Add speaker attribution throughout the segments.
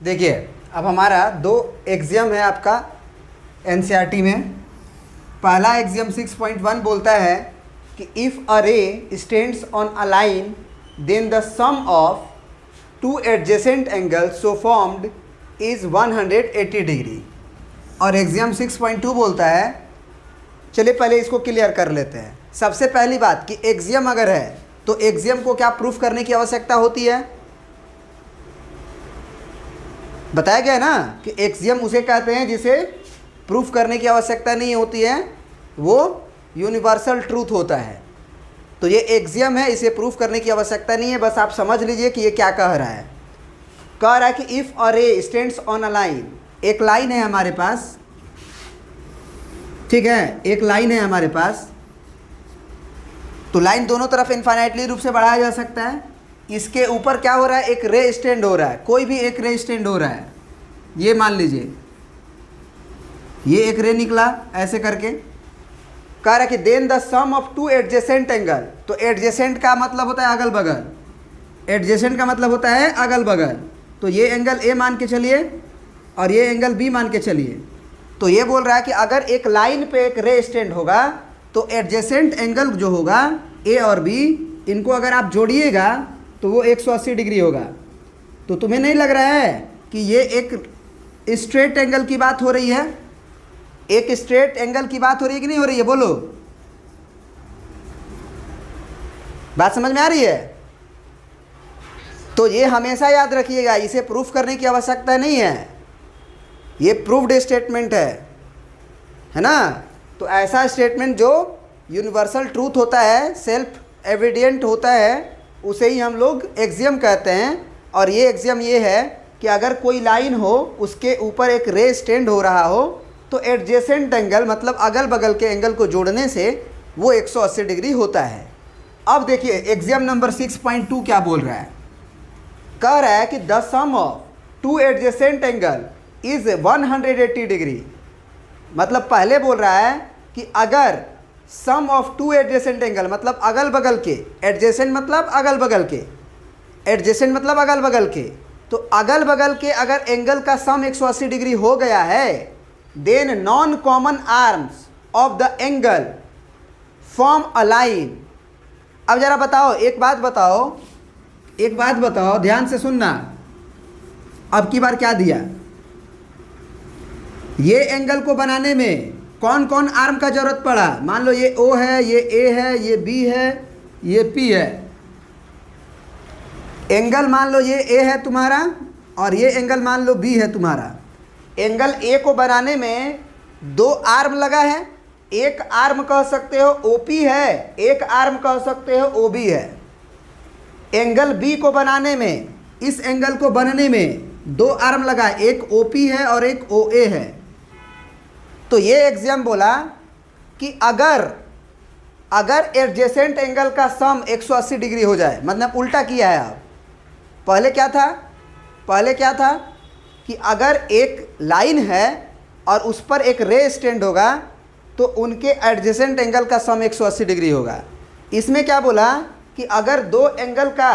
Speaker 1: देखिए अब हमारा दो एक्सियम है आपका एनसीईआरटी में। पहला एक्सियम 6.1 बोलता है कि if a ray stands on a line then the sum of two adjacent angle so formed is 180 degree. और एक्सियम 6.2 बोलता है, चलिए पहले इसको क्लियर कर लेते हैं। सबसे पहली बात कि एक्सियम अगर है तो एक्सियम को क्या प्रूफ करने की आवश्यकता होती है? बताया गया है ना कि एक्सियम उसे कहते हैं जिसे प्रूफ करने की आवश्यकता नहीं होती है, वो यूनिवर्सल ट्रूथ होता है। तो ये एक्सियम है, इसे प्रूफ करने की आवश्यकता नहीं है, बस आप समझ लीजिए कि ये क्या कह रहा है। कह रहा है कि if a ray stands on a line, एक लाइन है हमारे पास, ठीक है, एक लाइन है हमारे पास। तो लाइन दोनों तरफ इनफाइनाइटली रूप से बढ़ाया जा सकता है। इसके ऊपर क्या हो रहा है, एक रे स्टैंड हो रहा है, कोई भी एक रे स्टैंड हो रहा है। ये मान लीजिए ये एक रे निकला ऐसे करके। कह रहा है कि then the sum of two adjacent angle. तो एडजेसेंट का मतलब होता है अगल बगल, एडजेसेंट का मतलब होता है अगल बगल। तो ये एंगल ए मान के चलिए और ये एंगल बी मान के चलिए। तो ये बोल रहा है कि अगर एक लाइन पे एक रे स्टैंड होगा तो एडजेसेंट एंगल जो होगा ए और बी, इनको अगर आप जोड़िएगा तो वो 180 डिग्री होगा। तो तुम्हें नहीं लग रहा है कि ये एक स्ट्रेट एंगल की बात हो रही है? एक स्ट्रेट एंगल की बात हो रही है कि नहीं हो रही है? बोलो, बात समझ में आ रही है? तो ये हमेशा याद रखिएगा, इसे प्रूफ करने की आवश्यकता नहीं है, ये प्रूव्ड स्टेटमेंट है ना। तो ऐसा स्टेटमेंट जो यूनिवर्सल ट्रूथ होता है, सेल्फ एविडेंट होता है, उसे ही हम लोग एक्सियम कहते हैं। और ये एक्सियम ये है कि अगर कोई लाइन हो, उसके ऊपर एक रे स्टैंड हो रहा हो, तो एडजेसेंट एंगल मतलब अगल बगल के एंगल को जोड़ने से वो 180 डिग्री होता है। अब देखिए एक्सियम नंबर 6.2 क्या बोल रहा है। कह रहा है कि the sum of two adjacent angle is 180 degree. मतलब पहले बोल रहा है कि अगर sum of two adjacent angle मतलब अगल बगल के, एडजेसेंट मतलब अगल बगल के, एडजेसेंट मतलब अगल बगल के, तो अगल बगल के अगर एंगल का सम 180 डिग्री हो गया है, then non common arms of the angle form a line. अब जरा बताओ, एक बात बताओ, ध्यान से सुनना। अब की बार क्या दिया, ये एंगल को बनाने में कौन कौन आर्म का जरूरत पड़ा? मान लो ये O है, ये A है, ये B है, ये P है। एंगल मान लो ये A है तुम्हारा और ये एंगल मान लो B है तुम्हारा। एंगल A को बनाने में दो आर्म लगा है, एक आर्म कह सकते हो OP है, एक आर्म कह सकते हो OB है। एंगल B को बनाने में, इस एंगल को बनने में दो आर्म लगा, एक OP है और एक OA है। तो ये एक्सियम बोला कि अगर एडजेसेंट एंगल का सम 180 डिग्री हो जाए, मतलब उल्टा किया है। आप पहले क्या था कि अगर एक लाइन है और उस पर एक रे स्टैंड होगा तो उनके एडजेसेंट एंगल का सम 180 डिग्री होगा। इसमें क्या बोला कि अगर दो एंगल का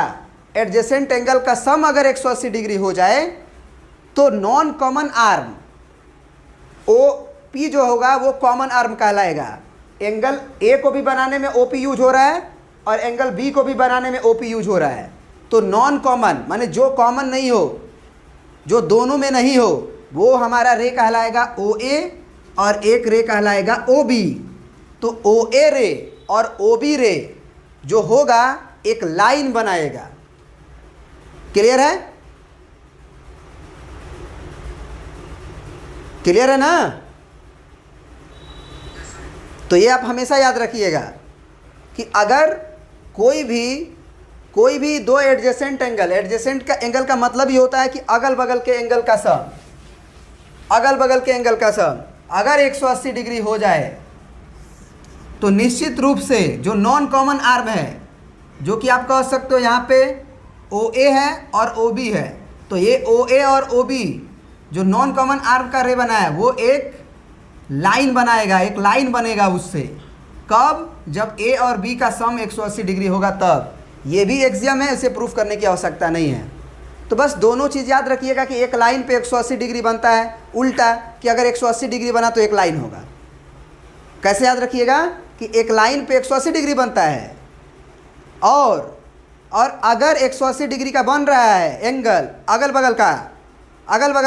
Speaker 1: एडजेसेंट एंगल का सम अगर 180 डिग्री हो जाए तो नॉन कॉमन आर्म OP जो होगा वो कॉमन आर्म कहलाएगा। एंगल A को भी बनाने में OP यूज हो रहा है और एंगल B को भी बनाने में OP यूज हो रहा है। तो नॉन कॉमन माने जो कॉमन नहीं हो, जो दोनों में नहीं हो, वो हमारा रे कहलाएगा OA और एक रे कहलाएगा OB। तो OA रे और OB रे जो होगा एक लाइन बनाएगा। क्लियर है? क्लियर है ना? तो ये आप हमेशा याद रखिएगा कि अगर कोई भी दो एडजेसेंट एंगल, एडजेसेंट का एंगल का मतलब ही होता है कि अगल बगल के एंगल का सम, अगल बगल के एंगल का सम अगर 180 डिग्री हो जाए तो निश्चित रूप से जो नॉन कॉमन आर्म है, जो कि आप कह सकते हो यहाँ पे OA है और OB है, तो ये OA और OB जो नॉन कॉमन आर्म का रे बना है वो एक लाइन बनाएगा, एक लाइन बनेगा उससे। कब? जब A और B का सम 180 डिग्री होगा तब। ये भी एक्सियम है, इसे प्रूफ करने की आवश्यकता नहीं है। तो बस दोनों चीज़ याद रखिएगा कि एक लाइन पे 180 डिग्री बनता है, उल्टा कि अगर 180 डिग्री बना तो एक लाइन होगा। कैसे याद रखिएगा कि एक लाइन पे 180 डिग्री बनता है, और अगर 180 डिग्री का बन रहा है एंगल अगल बगल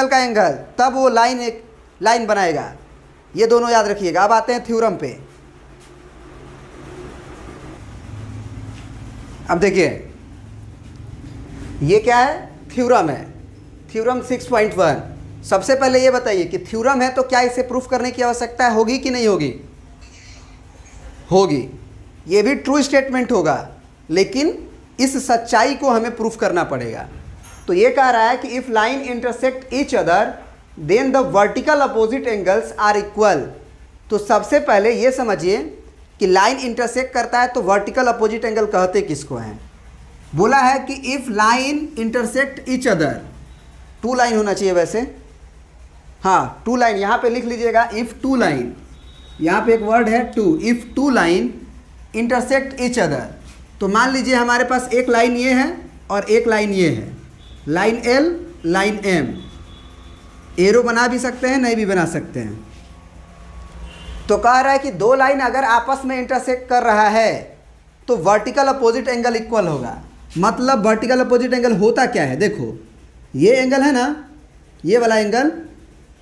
Speaker 1: का एंगल, तब वो लाइन एक लाइन बनाएगा। ये दोनों याद रखिएगा। अब आते हैं थ्योरम पे। अब देखिए ये क्या है, थ्योरम है, थ्योरम 6.1। सबसे पहले ये बताइए कि थ्योरम है तो क्या इसे प्रूफ करने की आवश्यकता होगी कि नहीं होगी? होगी। ये भी ट्रू स्टेटमेंट होगा, लेकिन इस सच्चाई को हमें प्रूफ करना पड़ेगा। तो ये कह रहा है कि if line intersect each other then the vertical opposite angles are equal. तो सबसे पहले ये समझिए कि लाइन इंटरसेक्ट करता है तो वर्टिकल अपोजिट एंगल कहते किसको हैं? बोला है कि if line intersect each other, two line होना चाहिए वैसे, हाँ टू लाइन, यहाँ पे लिख लीजिएगा इफ टू लाइन, यहाँ पे एक वर्ड है two, if two line intersect each other. तो मान लीजिए हमारे पास एक लाइन ये है और एक लाइन ये है, line L line M. Arrow बना भी सकते हैं, नहीं भी बना सकते हैं। तो कह रहा है कि दो लाइन अगर आपस में इंटरसेक्ट कर रहा है तो वर्टिकल अपोजिट एंगल इक्वल होगा। मतलब वर्टिकल अपोजिट एंगल होता क्या है? देखो ये एंगल है ना, ये वाला एंगल,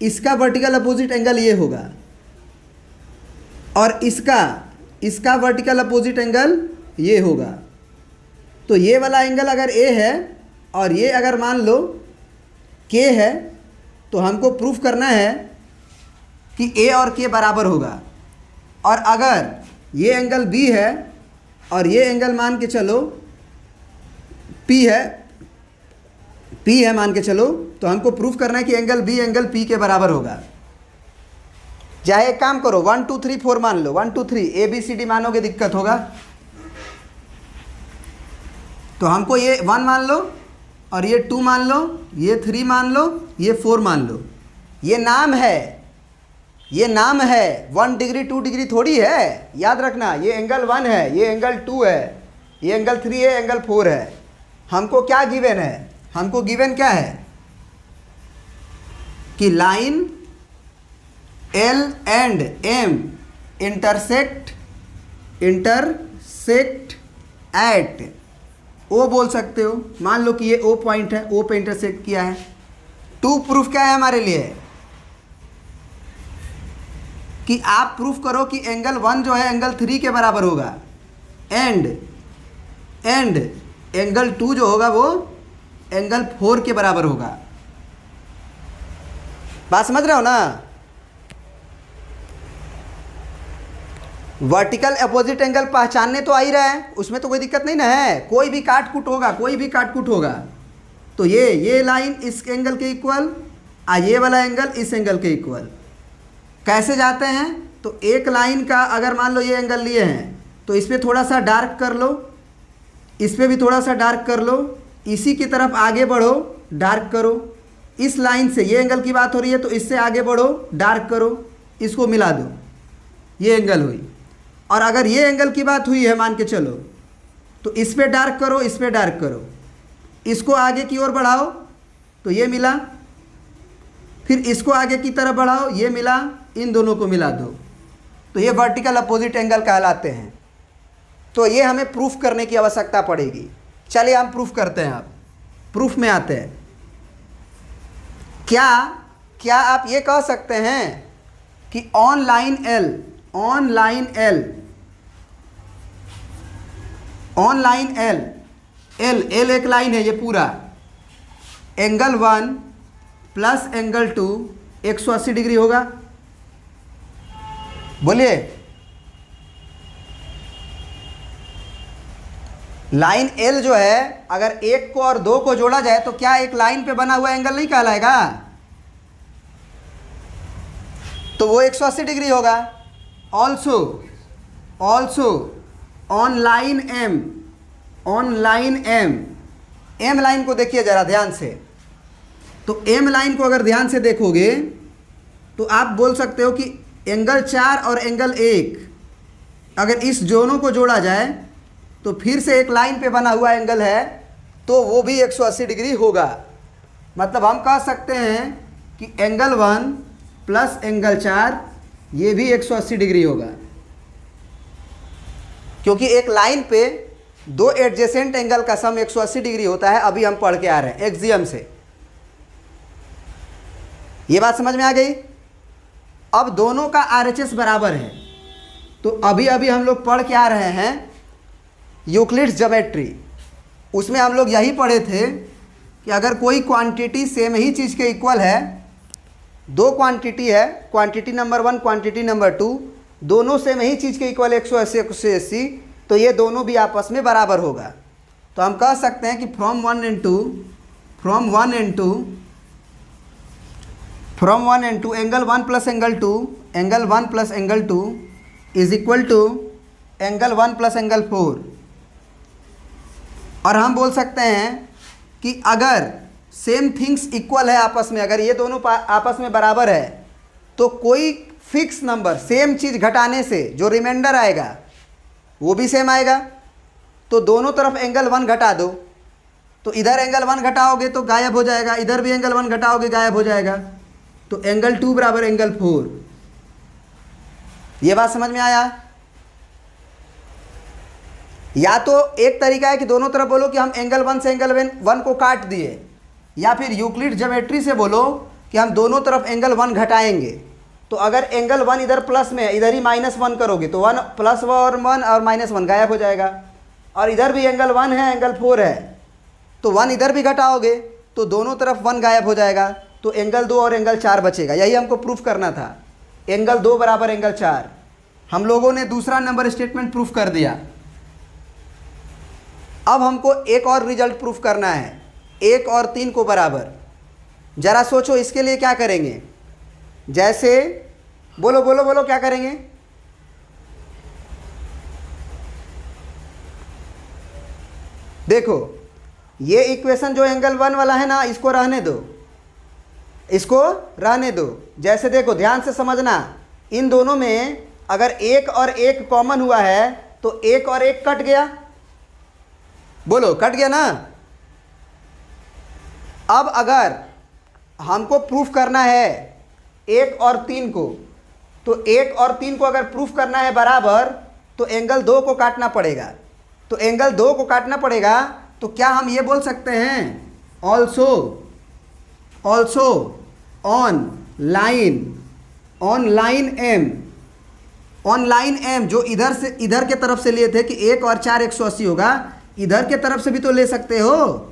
Speaker 1: इसका वर्टिकल अपोजिट एंगल ये होगा, और इसका वर्टिकल अपोजिट एंगल ये होगा। तो ये वाला एंगल अगर ए है और ये अगर मान लो के है, तो हमको प्रूफ करना है कि ए और के बराबर होगा। और अगर ये एंगल बी है और ये एंगल मान के चलो पी है मान के चलो, तो हमको प्रूफ करना है कि एंगल बी एंगल पी के बराबर होगा। चाहे एक काम करो 1 2 3 4 मान लो, 1 2 3 ए बी सी डी मानोगे दिक्कत होगा। तो हमको ये 1 मान लो और ये 2 मान लो, ये 3 मान लो, ये 4 मान लो। ये नाम है 1 डिग्री 2 डिग्री थोड़ी है, याद रखना। ये एंगल 1 है, ये एंगल 2 है, ये एंगल 3 है, एंगल 4 है। हमको क्या गिवन है? हमको गिवन क्या है कि line L and M intersect at O बोल सकते हो। मान लो कि ये ओ पॉइंट है, ओ पे इंटरसेक्ट किया है। टू प्रूफ क्या है हमारे लिए कि आप प्रूफ करो कि एंगल 1 जो है एंगल 3 के बराबर होगा, एंड एंगल 2 जो होगा वो एंगल 4 के बराबर होगा। बात समझ रहे हो ना? वर्टिकल अपोजिट एंगल पहचानने तो आ ही रहा है, उसमें तो कोई दिक्कत नहीं ना है। कोई भी काट कूट होगा, तो ये लाइन इस एंगल के इक्वल, ये वाला एंगल इस एंगल के इक्वल। कैसे जाते हैं? तो एक लाइन का अगर मान लो ये एंगल लिए हैं तो इस पर थोड़ा सा डार्क कर लो, इस पर भी थोड़ा सा डार्क कर लो, इसी की तरफ आगे बढ़ो, डार्क करो। इस लाइन से ये एंगल की बात हो रही है तो इससे आगे बढ़ो, डार्क करो, इसको मिला दो, ये एंगल हुई। और अगर ये एंगल की बात हुई है मान के चलो, तो इस पे डार्क करो, इस पे डार्क करो, इसको आगे की ओर बढ़ाओ तो ये मिला, फिर इसको आगे की तरफ बढ़ाओ, ये मिला, इन दोनों को मिला दो, तो ये वर्टिकल अपोजिट एंगल कहलाते हैं। तो ये हमें प्रूफ करने की आवश्यकता पड़ेगी। चलिए हम प्रूफ करते हैं। आप प्रूफ में आते हैं। क्या आप ये कह सकते हैं कि ऑन लाइन एल एक लाइन है, ये पूरा एंगल 1 प्लस एंगल 2 180 डिग्री होगा? बोलिए। लाइन एल जो है अगर 1 को और 2 को जोड़ा जाए तो क्या एक लाइन पे बना हुआ एंगल नहीं कहलाएगा? तो वो 180 डिग्री होगा। Also on line M line को देखिए ज़रा ध्यान से। तो एम लाइन को अगर ध्यान से देखोगे तो आप बोल सकते हो कि एंगल 4 और एंगल 1 अगर इस दोनों को जोड़ा जाए तो फिर से एक लाइन पे बना हुआ एंगल है, तो वो भी 180 डिग्री होगा। मतलब हम कह सकते हैं कि एंगल 1 प्लस एंगल 4 ये भी 180 डिग्री होगा, क्योंकि एक लाइन पे दो एडजेसेंट एंगल का सम 180 डिग्री होता है। अभी हम पढ़ के आ रहे हैं एक्सियम से। ये बात समझ में आ गई। अब दोनों का आरएचएस बराबर है, तो अभी अभी हम लोग पढ़ के आ रहे हैं यूक्लिड्स ज्योमेट्री। उसमें हम लोग यही पढ़े थे कि अगर कोई क्वांटिटी सेम ही चीज़ के इक्वल है, दो क्वांटिटी है, क्वांटिटी नंबर 1 क्वांटिटी नंबर 2, दोनों सेम ही चीज़ के इक्वल 180 180, तो ये दोनों भी आपस में बराबर होगा। तो हम कह सकते हैं कि from 1 and 2 angle 1 plus angle 2 is equal to angle 1 plus angle 4। और हम बोल सकते हैं कि अगर सेम थिंग्स इक्वल है आपस में, अगर ये दोनों आपस में बराबर है, तो कोई फिक्स नंबर सेम चीज़ घटाने से जो रिमाइंडर आएगा वो भी सेम आएगा। तो दोनों तरफ एंगल 1 घटा दो, तो इधर एंगल 1 घटाओगे तो गायब हो जाएगा, इधर भी एंगल 1 घटाओगे गायब हो जाएगा। तो एंगल 2 बराबर एंगल 4। ये बात समझ में आया। या तो एक तरीका है कि दोनों तरफ बोलो कि हम एंगल 1 से एंगल 1 को काट दिए, या फिर यूक्लिड ज्योमेट्री से बोलो कि हम दोनों तरफ एंगल 1 घटाएंगे। तो अगर एंगल 1 इधर प्लस में है, इधर ही -1 करोगे तो 1 प्लस 1 और -1 गायब हो जाएगा। और इधर भी एंगल 1 है, एंगल 4 है, तो 1 इधर भी घटाओगे तो दोनों तरफ 1 गायब हो जाएगा। तो एंगल 2 और एंगल 4 बचेगा। यही हमको प्रूफ करना था। एंगल 2 बराबर एंगल 4। हम लोगों ने दूसरा नंबर स्टेटमेंट प्रूफ कर दिया। अब हमको एक और रिजल्ट प्रूफ करना है, 1 और 3 को बराबर। जरा सोचो इसके लिए क्या करेंगे। जैसे बोलो बोलो बोलो क्या करेंगे। देखो ये इक्वेशन जो एंगल 1 वाला है ना, इसको रहने दो, इसको रहने दो। जैसे देखो ध्यान से समझना, इन दोनों में अगर 1 और 1 कॉमन हुआ है तो 1 और 1 कट गया। बोलो कट गया ना। अब अगर हमको प्रूफ करना है 1 और 3 को, तो 1 और 3 को अगर प्रूफ करना है बराबर, तो एंगल 2 को काटना पड़ेगा। तो एंगल 2 को काटना पड़ेगा, तो क्या हम ये बोल सकते हैं ऑल्सो ऑन लाइन एम जो इधर से इधर के तरफ से लिए थे कि 1 और 4 180 होगा, इधर के तरफ से भी तो ले सकते हो।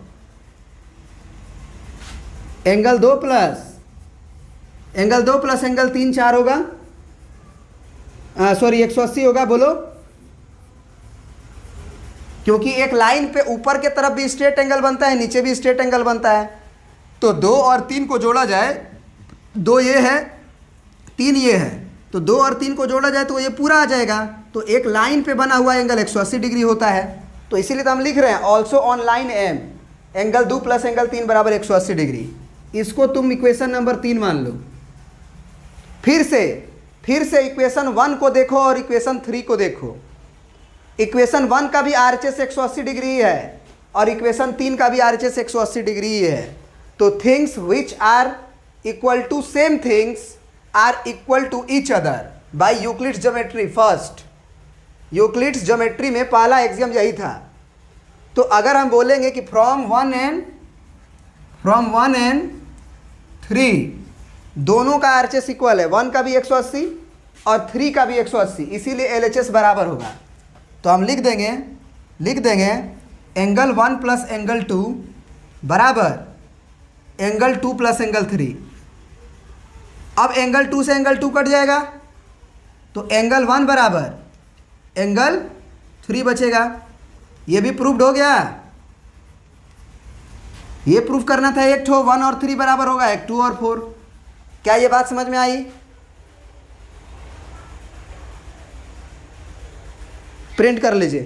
Speaker 1: एंगल 2 प्लस एंगल 3 4 होगा, सॉरी 180 होगा। बोलो, क्योंकि एक लाइन पे ऊपर के तरफ भी स्ट्रेट एंगल बनता है, नीचे भी स्ट्रेट एंगल बनता है। तो 2 और 3 को जोड़ा जाए, 2 ये है 3 ये है, तो 2 और 3 को जोड़ा जाए तो ये पूरा आ जाएगा। तो एक लाइन पे बना हुआ एंगल 180 डिग्री होता है। तो इसीलिए तो हम लिख रहे हैं also on line M angle 2 plus angle 3 बराबर 180 डिग्री। इसको तुम इक्वेशन नंबर 3 मान लो। फिर से इक्वेशन 1 को देखो और इक्वेशन 3 को देखो। इक्वेशन 1 का भी आरएचएस 180 डिग्री है और इक्वेशन 3 का भी आरएचएस 180 डिग्री है। तो things which are equal to same things are equal to each other by Euclid's geometry first. Euclid's geometry में पहला एक्सियम यही था। तो अगर हम बोलेंगे कि फ्रॉम 1 and 3 दोनों का आरएचएस इक्वल है, 1 का भी 180 और 3 का भी 180, इसीलिए एलएचएस बराबर होगा। तो हम लिख देंगे एंगल 1 प्लस एंगल 2 बराबर एंगल 2 प्लस एंगल 3। अब एंगल 2 से एंगल 2 कट जाएगा, तो एंगल 1 बराबर एंगल 3 बचेगा। ये भी प्रूफ्ड हो गया। ये प्रूफ करना था, एक ठो 1 और 3 बराबर होगा, एक 2 और 4। क्या ये बात समझ में आई? प्रिंट कर लीजिए।